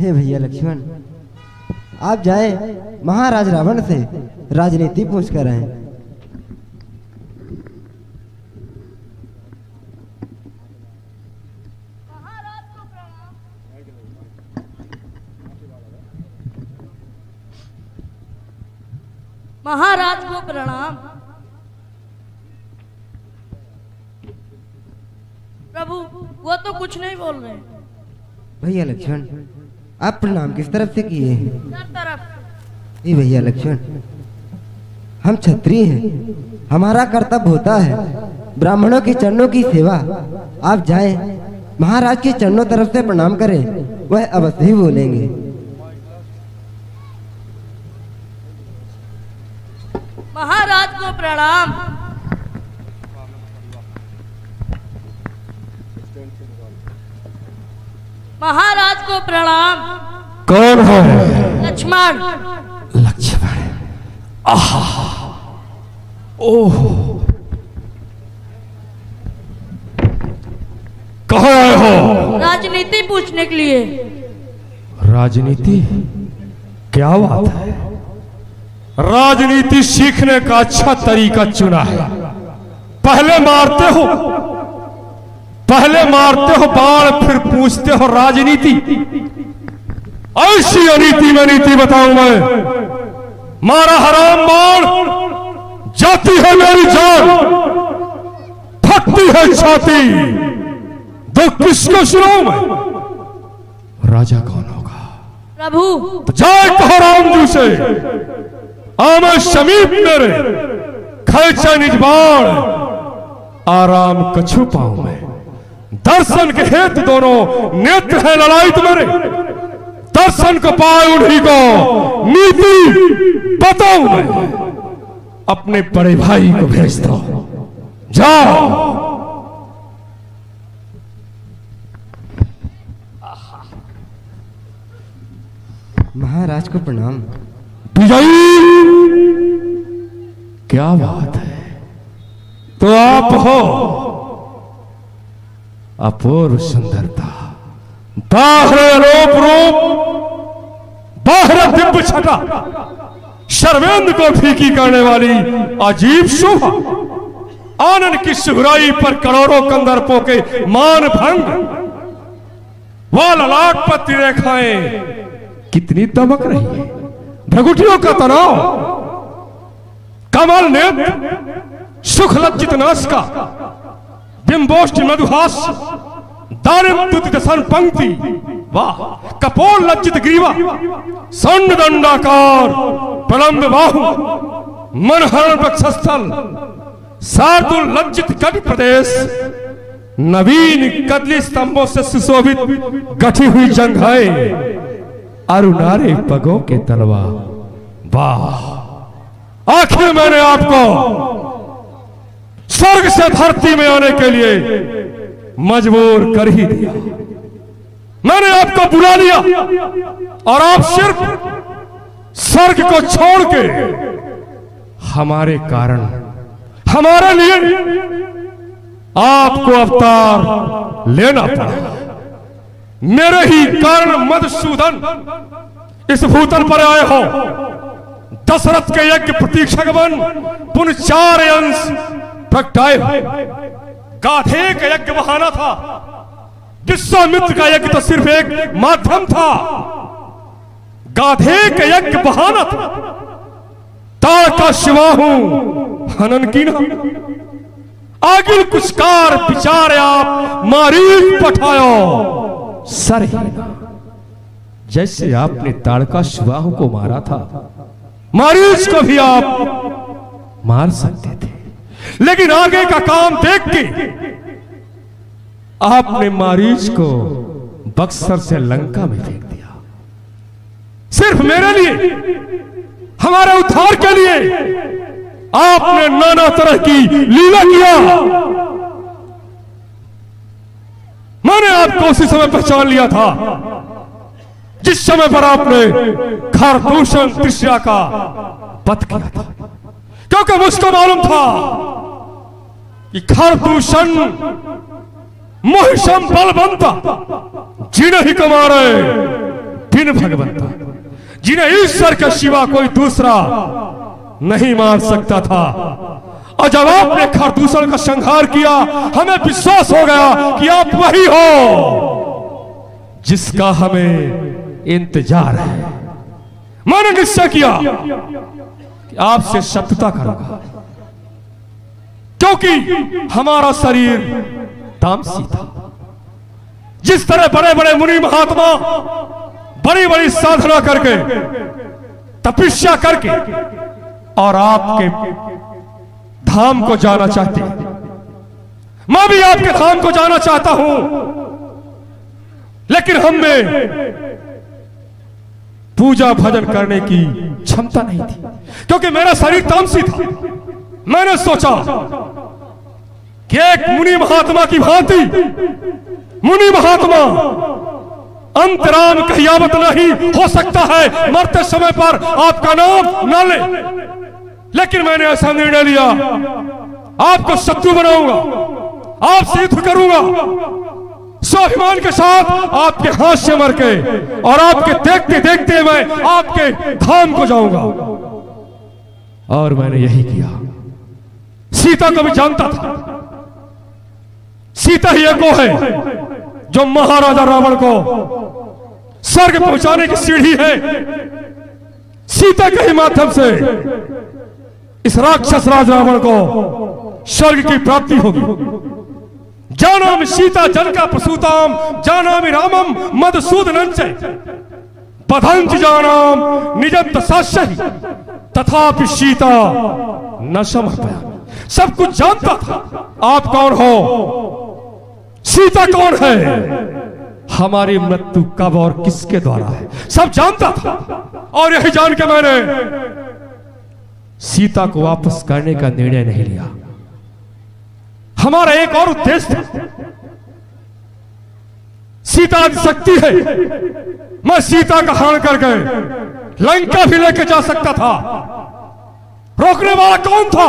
हे भैया लक्ष्मण, आप जाए महाराज रावण से राजनीति पूछ कर आए। महाराज को प्रणाम। प्रभु वो तो कुछ नहीं बोल रहे। भैया लक्ष्मण, आप प्रणाम किस तरफ से किए हैं? हर तरफ। ये भैया लक्ष्मण, हम क्षत्रिय हैं, हमारा कर्तव्य होता है ब्राह्मणों के चरणों की सेवा। आप जाए महाराज के चरणों तरफ से प्रणाम करें, वह अवश्य ही बोलेंगे। महाराज को प्रणाम। महाराज को प्रणाम। कौन है? लक्ष्मण। लक्ष्मण, आहा, ओह, कहाँ आए हो? राजनीति पूछने के लिए। राजनीति? क्या बात है? राजनीति सीखने का अच्छा तरीका चुना है। पहले मारते हो बाण, फिर पूछते हो राजनीति। ऐसी अनीति में नीति बताऊं मैं। मारा हराम बाण, जाती है मेरी जान, फटती है छाती, दो किसको सुनाऊं मैं? राजा कौन होगा? प्रभु तो जाए कहो रामजू से, आमे समीप मेरे, खैचा निज बाण, आराम कछु पाऊं मैं। दर्शन के हेत दोनों नेत्र है ललायत मेरे, दर्शन को पाए उन्हीं को नीति बताऊं मैं। अपने बड़े भाई को भेज दो, जाओ। महाराज को प्रणाम। विजयी, क्या बात है? तो आप हो। अपूर्व सुंदरता, बाहर रूप बाहर दिव्य छटा, सर्वेंद्र को फीकी करने वाली अजीब शोभा, आनंद की सुहराई पर करोड़ों कंदर्पों के मान भंग, वह ललाट पति रेखाएं कितनी दमक रही है, भ्रगुटियों का तनाव, कमल नेत्र, सुख लज्जित नाश का, बिंबोष्टि मधुहास, दारिम तुतित सन पंक्ति, वाह, कपोल लज्जित ग्रीवा, स्वर्ण दंडाकार, प्रलंब बाहु, मनहरण वक्षस्थल, शार्दुल लज्जित कटि प्रदेश, नवीन कदली स्तंभों से सुशोभित गठी हुई जंघाएं, अरुणारे पगों के तलवा, वाह। आखिर मैंने आपको स्वर्ग से धरती में आने के लिए मजबूर कर ही दिया। मैंने आपको बुला लिया और आप सिर्फ स्वर्ग को छोड़ के हमारे कारण, हमारे लिए आपको अवतार लेना पड़ा। मेरे ही कारण मधुसूदन इस भूतल पर आए हो। दशरथ के यज्ञ प्रतीक्षक बन पुनः 4 अंश प्रगटाए। गाधे का यज्ञ बहाना था, विश्वामित्र का यज्ञ तो सिर्फ एक माध्यम था। गाधे का यज्ञ बहाना था, तारका शिवाहू हनन कीना। आगिल कुछ कार विचार आप मारीच पठायो सरहीना। जैसे आपने ताड़का शिवाहू को मारा था, मारीच को भी आप मार सकते थे, लेकिन आगे का काम देख के आपने मारीच को बक्सर से लंका में फेंक दिया। सिर्फ मेरे लिए, हमारे उद्धार के लिए आपने नाना तरह की लीला किया। मैंने आपको उसी समय पहचान लिया था जिस समय पर आपने खरदूषण तृष्या का वध किया था, क्योंकि मुझको मालूम था कि खरदूषण मोहिशम बलवंता जिन्हें ही कमारे जिन भगवंता, जिन्हें ईश्वर के सिवा कोई दूसरा नहीं मान सकता था। और जब आपने खरदूषण का संहार किया, हमें विश्वास हो गया कि आप वही हो जिसका हमें इंतजार है। मैंने निश्चय किया कि आपसे शत्रुता करूंगा, क्योंकि हमारा शरीर तामसी था। जिस तरह बड़े बड़े मुनि महात्मा बड़ी बड़ी साधना करके, तपस्या करके और आपके धाम को जाना चाहते, मैं भी आपके धाम को जाना चाहता हूं, लेकिन हम में पूजा भजन करने की क्षमता नहीं थी, क्योंकि मेरा शरीर तामसी था। मैंने सोचा कि एक मुनि महात्मा की भांति मुनि महात्मा अंतराम कहियावत नहीं हो सकता है मरते समय पर आपका नाम न ले, लेकिन मैंने ऐसा निर्णय लिया, आपको शत्रु बनाऊंगा, आपसे युद्ध करूंगा, स्वाभिमान के साथ आपके हाथ से मर के, और आपके देखते देखते मैं आपके धाम को जाऊंगा। और मैंने यही किया। सीता को भी जानता था, सीता ही एको है जो महाराजा रावण को स्वर्ग पहुंचाने की सीढ़ी है। सीता के ही माध्यम से इस राक्षस राज रावण को स्वर्ग की प्राप्ति होगी। जानामि सीता जनका प्रसूताम, जानामि रामम मधुसूदनं च, बधंच जानाम निजं तसास्यहि, तथापि सीता न समर्पयामि। सब कुछ जानता था। आप कौन हो, सीता कौन है, हमारी मृत्यु कब और किसके द्वारा है, सब जानता था। और यही जान के मैंने सीता को वापस करने का निर्णय नहीं लिया। हमारा एक और उद्देश्य था। सीता शक्ति है, मैं सीता का हरण करके लंका भी लेके जा सकता था, रोकने वाला कौन था।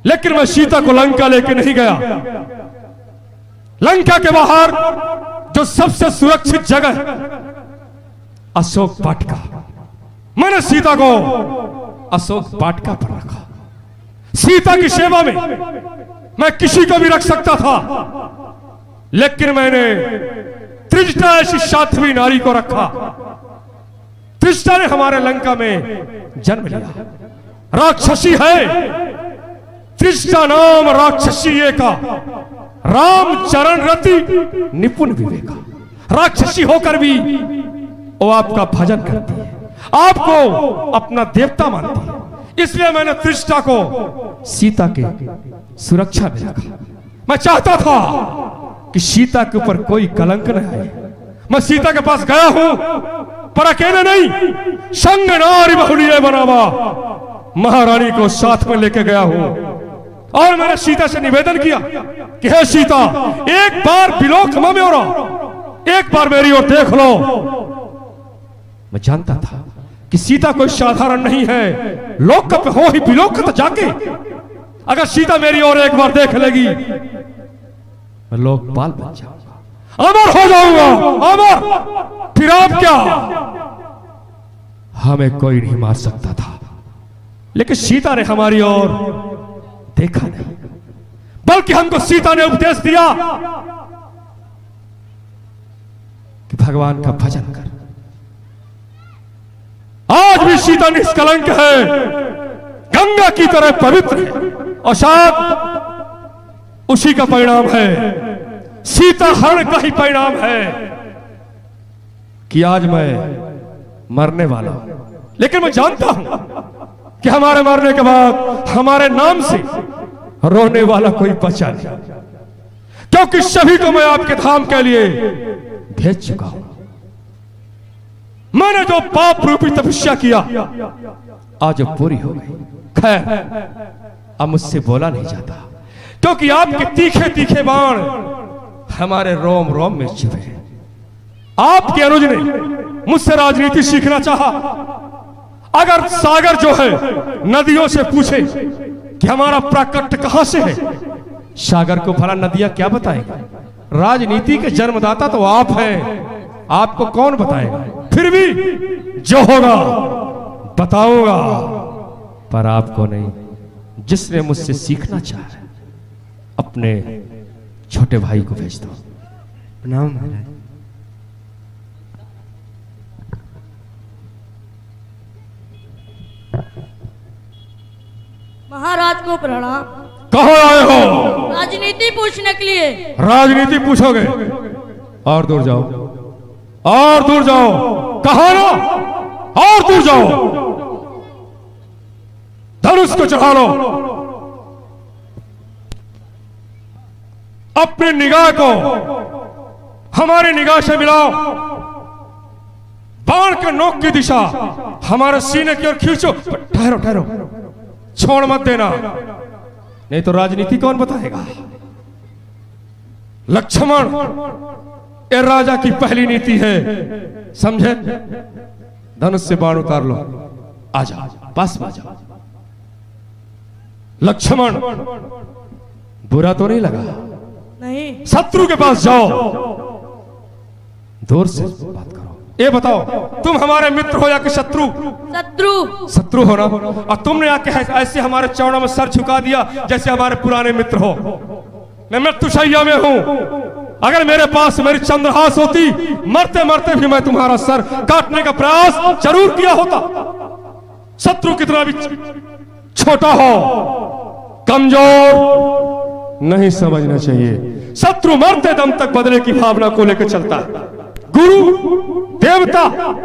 लेकिन मैं सीता को लंका लेके नहीं गया। लंका के बाहर जो सबसे सुरक्षित जगह है, अशोक वाटिका, मैंने सीता को अशोक वाटिका पर रखा। सीता की सेवा में मैं किसी को भी रख सकता था, लेकिन मैंने त्रिजटा ऐसी साध्वी नारी को रखा। त्रिजटा ने हमारे लंका में जन्म लिया, राक्षसी है। त्रिजटा नाम राक्षसी का, राम चरण रति निपुण विवेका। राक्षसी होकर भी वो आपका भजन करती है, आपको अपना देवता मानती है। इसलिए मैंने त्रिजटा को सीता के सुरक्षा में रखा। मैं चाहता था कि सीता के ऊपर कोई कलंक न आए। मैं सीता के पास गया हूं, पर अकेले नहीं, संग नारी बहुलिए बनावा, महारानी को साथ में लेके गया हूं। और मैंने सीता से निवेदन किया कि हे सीता, एक बार बिलोक में हो रहा, एक बार मेरी ओर देख लो। मैं जानता था कि सीता कोई साधारण नहीं है, लोक पे हो ही बिलोक तो जाके अगर सीता मेरी ओर एक बार देख लेगी, मैं लोकपाल बन जाऊंगा, अमर हो जाऊंगा, अमर। फिर आप क्या, हमें कोई नहीं मार सकता था। लेकिन सीता ने हमारी ओर देखा नहीं, बल्कि हमको सीता ने उपदेश दिया कि भगवान का भजन कर। आज भी सीता निष्कलंक है, गंगा की तरह पवित्र है, और शायद उसी का परिणाम है, सीता हरण का ही परिणाम है कि आज मैं मरने वाला हूं। लेकिन मैं जानता हूं कि हमारे मरने के बाद हमारे नाम से रोने वाला कोई बचा नहीं, क्योंकि सभी को मैं आपके धाम के लिए भेज चुका हूं। मैंने जो पाप रूपी तपस्या किया आज पूरी हो गई। खैर, अब मुझसे बोला नहीं जाता, क्योंकि आपके तीखे तीखे बाण हमारे रोम रोम में चुभे। आपके अनुज ने मुझसे राजनीति सीखना चाहा। अगर सागर जो है नदियों से पूछे कि हमारा प्राकट्य कहां से है, सागर को भला नदियां क्या बताएंगे। राजनीति के जन्मदाता तो आप हैं, आपको कौन बताएगा? फिर भी जो होगा बताऊंगा, पर आपको नहीं। जिसने मुझसे सीखना चाहे अपने छोटे भाई को भेज दो। प्रणाम महाराज। महाराज को प्रणाम। कहाँ आए हो? राजनीति पूछने के लिए। राजनीति पूछोगे? और दूर जाओ, और दूर जाओ। कहा ना, और दूर जाओ। धनुष को चढ़ा लो। अपनी निगाह को हमारी निगाह से मिलाओ। बाण के नोक की दिशा हमारे सीने की ओर खींचो। ठहरो ठहरो, छोड़ मत देना, नहीं तो राजनीति कौन बताएगा? लक्ष्मण, ये राजा की पहली नीति है, समझे? धनुष से बाण उतार लो। आ जाओ, पास में आ जाओ। लक्ष्मण, बुरा तो नहीं लगा? नहीं। शत्रु के पास जाओ, दूर से बात करो। ये बताओ, तुम हमारे मित्र हो या कि शत्रु? शत्रु। शत्रु हो ना? और तुमने आके ऐसे हमारे चरणों में सर झुका दिया जैसे हमारे पुराने मित्र हो। मैं मृत्युशैया में हूं। अगर मेरे पास मेरी चंद्रहास होती, मरते मरते भी मैं तुम्हारा सर काटने का प्रयास जरूर किया होता। शत्रु कितना भी छोटा हो, कमजोर नहीं समझना चाहिए। शत्रु मरते दम तक बदले की भावना को लेकर चलता है। गुरु, देवता,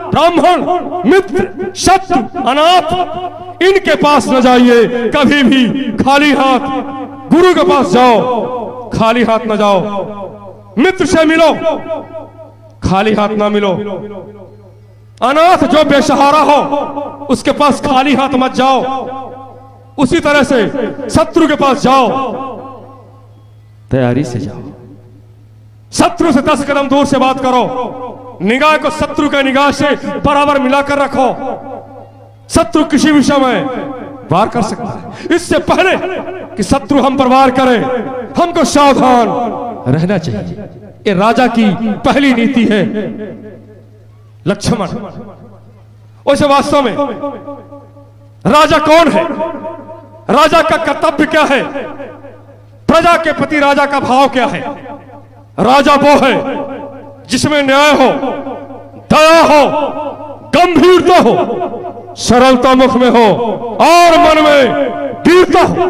ब्राह्मण, मित्र, शत्रु, अनाथ, इनके पास न जाइए कभी भी खाली हाथ। गुरु के पास जाओ, खाली हाथ न जाओ। मित्र से मिलो, खाली हाथ ना मिलो। अनाथ जो बेसहारा हो, उसके पास खाली हाथ मत जाओ। उसी तरह से शत्रु के पास जाओ, तैयारी से जाओ। शत्रु से 10 कदम दूर से बात करो। निगाह को शत्रु के निगाह से बराबर मिलाकर रखो। शत्रु किसी भी समय वार कर सकता है। इससे पहले कि शत्रु हम पर वार करे, हमको सावधान रहना चाहिए। ये राजा की पहली नीति है। लक्ष्मण, वैसे वास्तव में राजा कौन है? राजा का कर्तव्य क्या है? प्रजा के प्रति राजा का भाव क्या है? राजा वो है जिसमें न्याय हो, दया हो, गंभीरता हो, सरलता मुख में हो और मन में वीरता हो,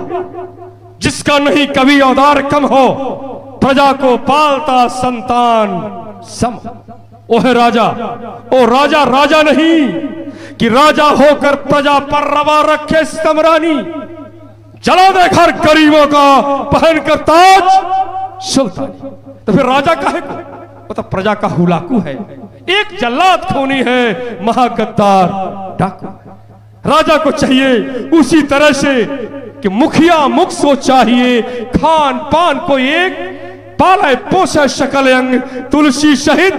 जिसका नहीं कभी औदार कम हो, प्रजा को पालता संतान सम। वो है राजा। वो राजा राजा नहीं कि राजा होकर प्रजा पर रवा रखे समरानी, जला दे घर गरीबों का पहनकर ताज सुल्तानी। तो फिर राजा काहे को? वो तो प्रजा का हुलाकू है, एक जल्लाद खूनी है, महागद्दार डाकू। राजा को चाहिए उसी तरह से कि मुखिया मुख सो चाहिए, खान पान को एक, पाले पोसे शकल अंग, तुलसी सहित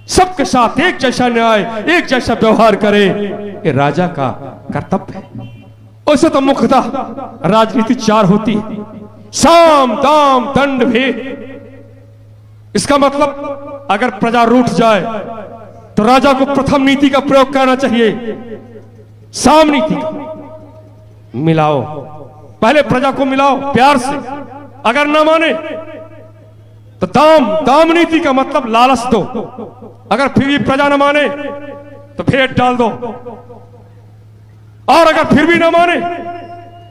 सबके साथ एक जैसा न्याय, एक जैसा व्यवहार करे। ये राजा का कर्तव्य है। वैसे तो मुख्यतः राजनीति 4 होती है, साम दाम दंड भेद। इसका मतलब अगर प्रजा रूठ जाए तो राजा को प्रथम नीति का प्रयोग करना चाहिए, साम नीति का। मिलाओ, पहले प्रजा को मिलाओ प्यार से। अगर ना माने तो दाम नीति का मतलब लालच दो। अगर फिर भी प्रजा न माने तो भेंट डाल दो, और अगर फिर भी न माने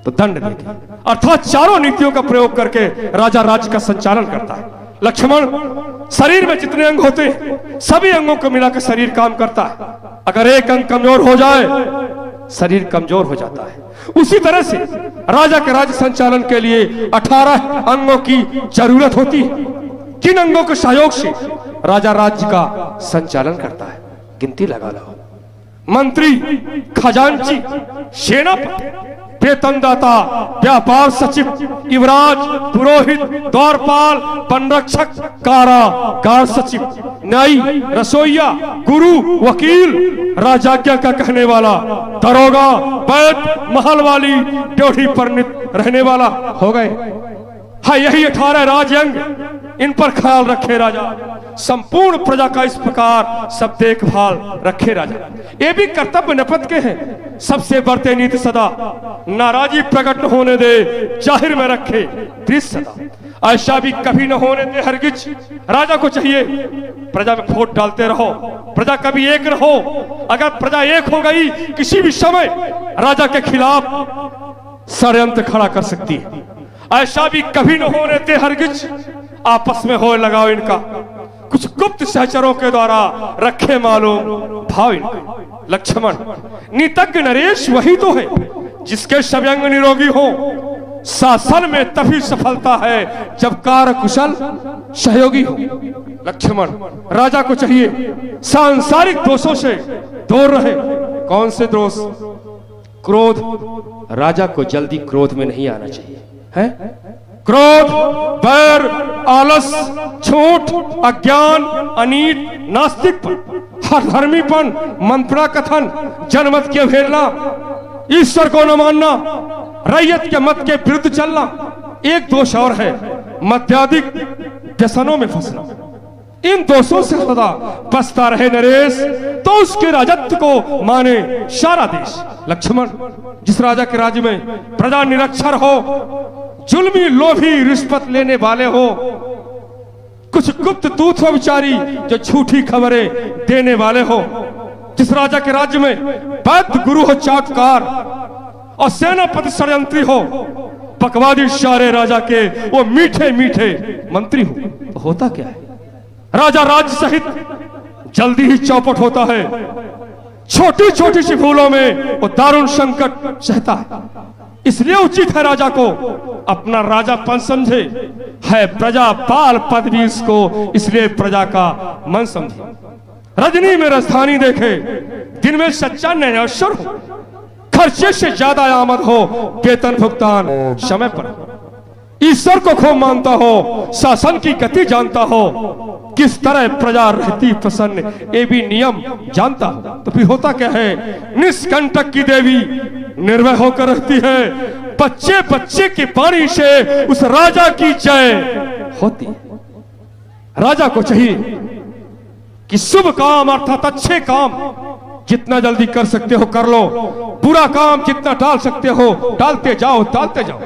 तो दंड देंगे। अर्थात चारों नीतियों का प्रयोग करके राजा राज्य का संचालन करता है। लक्ष्मण, शरीर में जितने अंग होते हैं सभी अंगों को मिलाकर शरीर काम करता है। अगर एक अंग कमजोर हो जाए, शरीर कमजोर हो जाता है। उसी तरह से राजा के राज्य संचालन के लिए 18 अंगों की जरूरत होती है। किन अंगों के सहयोग से राजा राज्य का संचालन करता है? गिनती लगा लो। मंत्री, खजांची, सेनापति, वेतनदाता, व्यापार सचिव, युवराज, पुरोहित, द्वारपाल, वनरक्षक, कारागार सचिव, न्यायी, रसोइया, गुरु, वकील, राजाज्ञा का कहने वाला, दरोगा, वैद्य, महल वाली, ड्योढ़ी पर रहने वाला हो गए। हाँ, यही 18 राज्यांग इन पर ख्याल रखे राजा। संपूर्ण प्रजा का इस प्रकार सब देखभाल रखे राजा। ये भी कर्तव्य नपत के हैं। सबसे बढ़ते नीति सदा नाराजी प्रकट न होने दे, जाहिर में रखे प्रीत सदा। ऐसा भी कभी न होने दे हरगिज। राजा को चाहिए प्रजा में वोट डालते रहो, प्रजा कभी एक न हो। अगर प्रजा एक हो गई किसी भी समय राजा के खिलाफ षड्यंत्र खड़ा कर सकती है। ऐसा भी कभी न होने दे हरगिज। आपस में हो लगाओ इनका, कुछ गुप्त सहचरों के द्वारा रखे मालूम भाव इनका। लक्ष्मण नीतज्ञ नरेश वही तो है जिसके सव्यंग निरोगी हो। शासन में तभी सफलता है जब कार्य कुशल सहयोगी हो। लक्ष्मण राजा को चाहिए सांसारिक दोषों से दूर रहे। कौन से दोष? क्रोध। राजा को जल्दी क्रोध में नहीं आना चाहिए है। क्रोध, बैर, आलस, झूठ, अज्ञान, अनीत, नास्तिकपन, हरधर्मीपन, मंत्रा कथन, जनमत की अवहेलना, ईश्वर को न मानना, रैयत के मत के विरुद्ध चलना। एक दोष और है, मद्याधिक व्यसनों में फंसना। इन दोषों से सदा बचता रहे नरेश तो उसके राजत्व को माने सारा देश। लक्ष्मण जिस राजा के राज्य में प्रजा निरक्षर हो, जुल्मी लोभी रिश्वत लेने वाले हो, कुछ गुप्त दूत हो बिचारी जो झूठी खबरें देने वाले हो, जिस राजा के राज्य में वैद्य गुरु हो चाटकार और सेनापति षड्यंत्री हो, पकवादी सारे राजा के वो मीठे मीठे मंत्री हो, तो होता क्या है? राजा राज्य सहित जल्दी ही चौपट होता है। छोटी छोटी सी भूलों में वो दारुण संकट सहता है। इसलिए उचित है राजा को अपना राजापन समझे, है प्रजा पाल पदवी इसको, इसलिए प्रजा का मन समझे। रजनी में राजधानी देखे, दिन में सच्चा न्यायाधीश हो, खर्चे से ज्यादा आमद हो, वेतन भुगतान समय पर, ईश्वर को खूब मानता हो, शासन की गति जानता हो, किस तरह प्रजा रहती प्रसन्न ये भी नियम जानता हो। तो फिर होता क्या है? निष्कंटक की देवी निर्भय होकर रहती है, बच्चे बच्चे के पानी से उस राजा की जय होती। राजा को चाहिए कि शुभ काम अर्थात अच्छे काम जितना जल्दी कर सकते हो कर लो, बुरा काम जितना टाल सकते हो टालते जाओ टालते जाओ।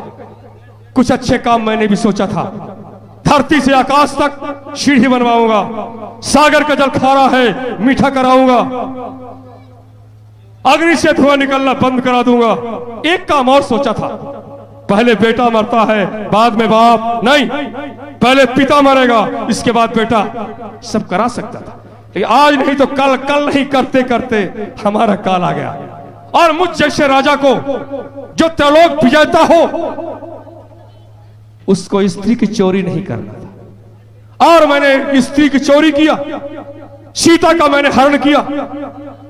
कुछ अच्छे काम मैंने भी सोचा था। धरती से आकाश तक सीढ़ी बनवाऊंगा, सागर का जल खारा है मीठा कराऊंगा, अग्नि से धुआं निकलना बंद करा दूंगा। एक काम और सोचा था, पहले बेटा मरता है बाद में बाप नहीं, पहले पिता मरेगा इसके बाद बेटा। सब करा सकता था, लेकिन आज नहीं तो कल, कल नहीं करते करते हमारा काल आ गया। और मुझ जैसे राजा को जो त्रिलोक विजेता हो उसको स्त्री की चोरी नहीं करना था। और मैंने स्त्री की चोरी किया, सीता का मैंने हरण किया,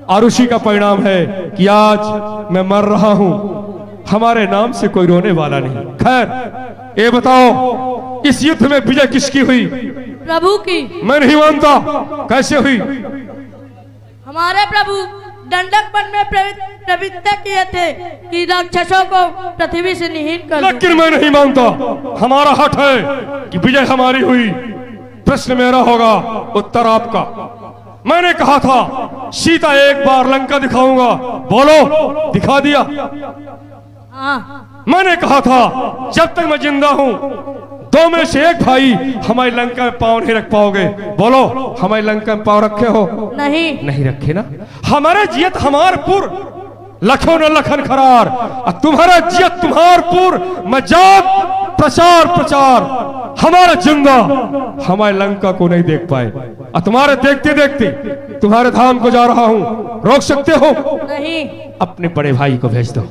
और उसी का परिणाम है कि आज मैं मर रहा हूं, हमारे नाम से कोई रोने वाला नहीं। खैर ये बताओ इस युद्ध में विजय किसकी हुई? प्रभु की। मैं नहीं मानता। कैसे हुई? हमारे प्रभु दंडक वन में प्रवृत्त किए थे कि राक्षसों को पृथ्वी से निहीन कर। लेकिन मैं नहीं मानता। हमारा हट है कि विजय हमारी हुई। प्रश्न मेरा होगा, उत्तर आपका। मैंने कहा था सीता एक बार लंका दिखाऊंगा, बोलो दिखा दिया। मैंने कहा था जब तक मैं जिंदा हूं दो में से एक भाई हमारी लंका में पांव नहीं रख पाओगे, बोलो हमारी लंका में पांव रखे हो? नहीं। नहीं रखे ना। हमारे जियत हमार पुर लखो न लखन खरार, तुम्हारा जियत तुम्हार पुर मजाक प्रचार प्रचार, हमारा जिंदा हमारे लंका को नहीं देख पाए, और तुम्हारे देखते देखते तुम्हारे धाम को जा रहा हूं, रोक सकते हो? नहीं। अपने बड़े भाई को भेज दो,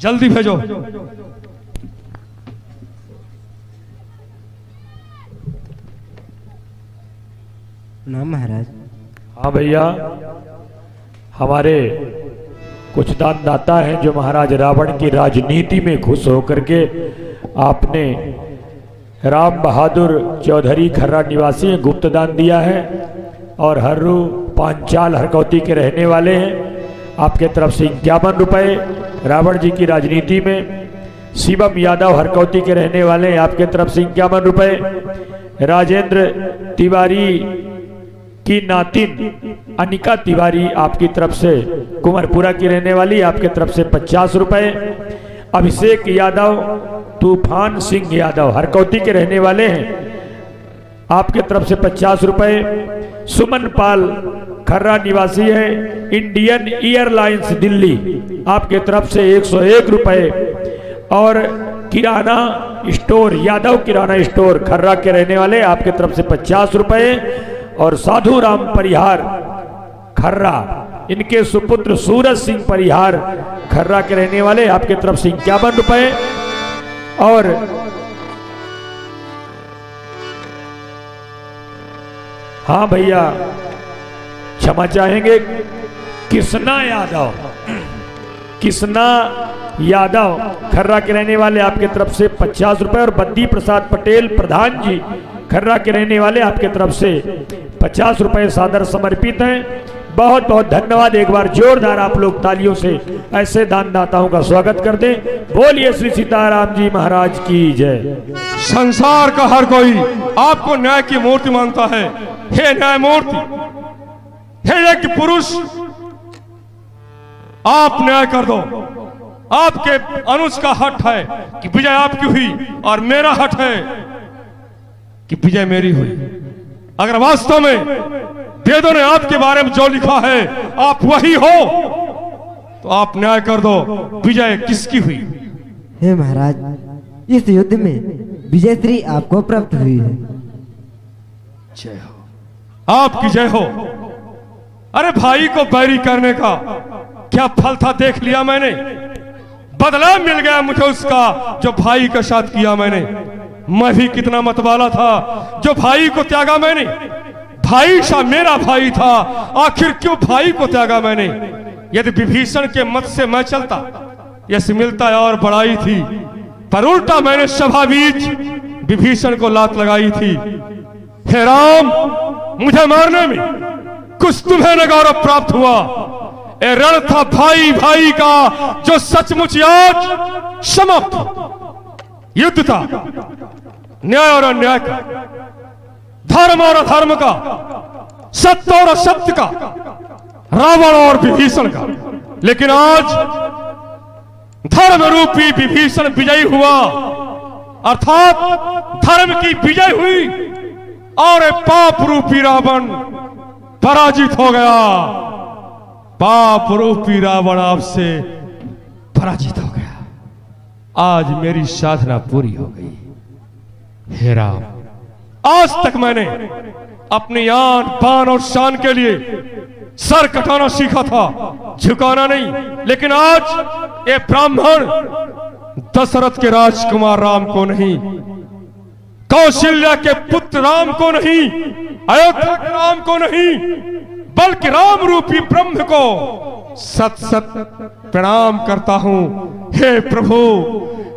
जल्दी भेजो। नाम महाराज। हाँ भैया, हमारे कुछ दानदाता हैं जो महाराज रावण की राजनीति में खुश होकर के आपने राम बहादुर चौधरी खर्रा निवासी गुप्त दान दिया है, और हर्रू पांचाल हरकौती के रहने वाले हैं। आपके तरफ से 51 रुपये रावण जी की राजनीति में। शिवम यादव हरकौती के रहने वाले हैं, आपके तरफ से 51 रुपये। राजेंद्र तिवारी की नातिन अनिका तिवारी आपकी तरफ से, कुमारपुरा की रहने वाली, आपके तरफ से 50 रुपए। अभिषेक यादव, तूफान सिंह यादव हरकौती के रहने वाले हैं, आपके तरफ से 50 रुपए। सुमन पाल खर्रा निवासी है, इंडियन एयरलाइंस दिल्ली, आपके तरफ से 101 रुपए। और किराना स्टोर यादव किराना स्टोर खर्रा के रहने वाले, आपके तरफ से 50 रुपए। और साधु राम परिहार खर्रा, इनके सुपुत्र सूरज सिंह परिहार खर्रा के रहने वाले, आपके तरफ से 51 रुपए। और हाँ भैया क्षमा चाहेंगे, कृष्णा यादव खर्रा के रहने वाले, आपके तरफ से 50 रुपए। और बद्दी प्रसाद पटेल प्रधान जी खर्रा के रहने वाले, आपके तरफ से 50 रुपए सादर समर्पित हैं। बहुत बहुत धन्यवाद। एक बार जोरदार आप लोग तालियों से ऐसे दानदाताओं का स्वागत कर दें। बोलिए श्री सीताराम जी महाराज की जय। संसार का हर कोई आपको न्याय की मूर्ति मानता है। हे न्याय मूर्ति, हे यज्ञ पुरुष, आप न्याय कर दो। आपके अनुज का हट है कि विजय आपकी हुई, और मेरा हट है कि विजय मेरी हुई। अगर वास्तव में वेदों ने आपके बारे में जो लिखा है आप वही हो, तो आप न्याय कर दो, विजय किसकी हुई? हे महाराज, इस युद्ध में विजय श्री आपको प्राप्त हुई है। जय हो, आपकी जय हो। अरे भाई को बैरी करने का क्या फल था देख लिया मैंने, बदला मिल गया मुझे उसका जो भाई के साथ किया मैंने। मैं भी कितना मतवाला था जो भाई को त्यागा मैंने। भाई सा मेरा भाई था, आखिर क्यों भाई को त्यागा मैंने? यदि विभीषण के मत से मैं चलता, यश मिलता और बड़ाई थी, पर उल्टा मैंने सभा बीच विभीषण को लात लगाई थी। हे राम, मुझे मारने में कुछ तुम्हें न गौरव प्राप्त हुआ। ए रण था भाई भाई का जो सचमुच आज समाप्त। युद्ध था न्याय और अन्याय का, धर्म और अधर्म का, सत्य और असत्य का, रावण और विभीषण का। लेकिन आज धर्म रूपी विभीषण विजयी हुआ, अर्थात धर्म की विजय हुई, और पाप रूपी रावण पराजित हो गया। पाप रूपी रावण आपसे पराजित हो गया। आज मेरी साधना पूरी हो गई। हे राम, आज तक मैंने अपनी आन पान और शान के लिए सर कटाना सीखा था, झुकाना नहीं। लेकिन आज ये ब्राह्मण दशरथ के राजकुमार राम को नहीं, कौशल्या के पुत्र राम को नहीं, अयोध्या के राम को नहीं, बल्कि राम रूपी ब्रह्म को सत सत प्रणाम करता हूं। हे प्रभु,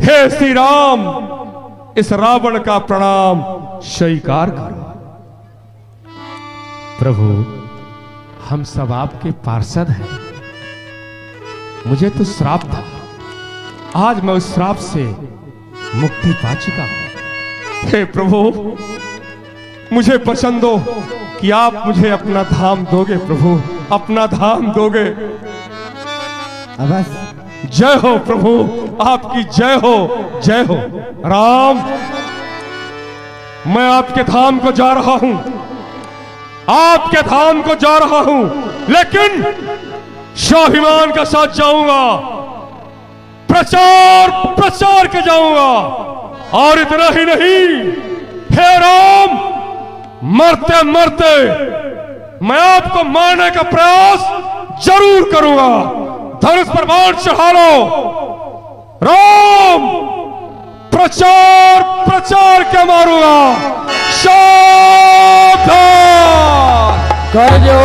हे श्री राम, इस रावण का प्रणाम स्वीकार करो। प्रभु, हम सब आपके पार्षद हैं। मुझे तो श्राप था, आज मैं उस श्राप से मुक्ति पा चुका हूं। हे प्रभु, मुझे पसंद हो कि आप मुझे अपना धाम दोगे। प्रभु, अपना धाम दोगे। अवश्य। जय हो प्रभु, आपकी जय हो, जय हो। राम, मैं आपके धाम को जा रहा हूं, आपके धाम को जा रहा हूं, लेकिन स्वाभिमान के साथ जाऊंगा, प्रचार के जाऊंगा। और इतना ही नहीं, हे राम, मरते मरते मैं आपको मारने का प्रयास जरूर करूंगा। धनुष पर बाण चढ़ा लो। राम, प्रचार के मारूंगा। सावधान कर जो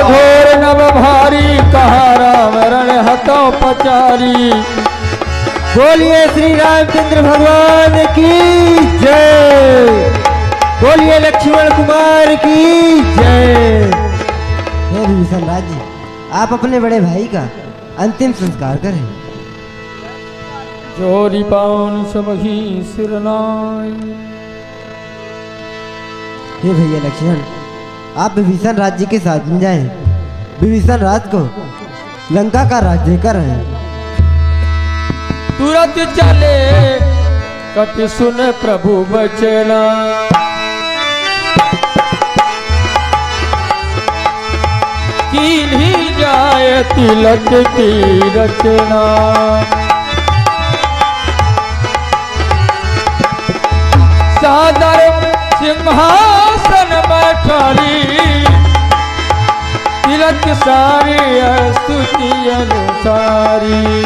घोर नभ भारी, कहा राम रण हतो पचारी। बोलिए श्री रामचंद्र भगवान की जय, बोलिए लक्ष्मण कुमार की जय। हे विभीषण राज जी, आप अपने बड़े भाई का अंतिम संस्कार करें। जोरी पावन सबही सिरनाय। हे भैया लक्ष्मण, आप विभीषण राज्य के साथ जाएं। विभीषण राज को लंका का राज देकर हैं। तुरंत चले कपि सुन प्रभु बचना। कीन्ही जाय तिलक की रचना। सादर सिंहासन बैठारी। तिलक सारी स्तुति अनुसारी।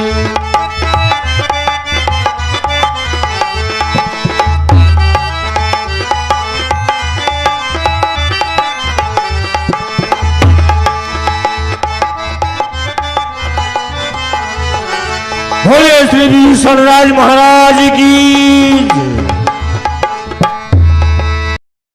बोले श्री विभीषण राज महाराज की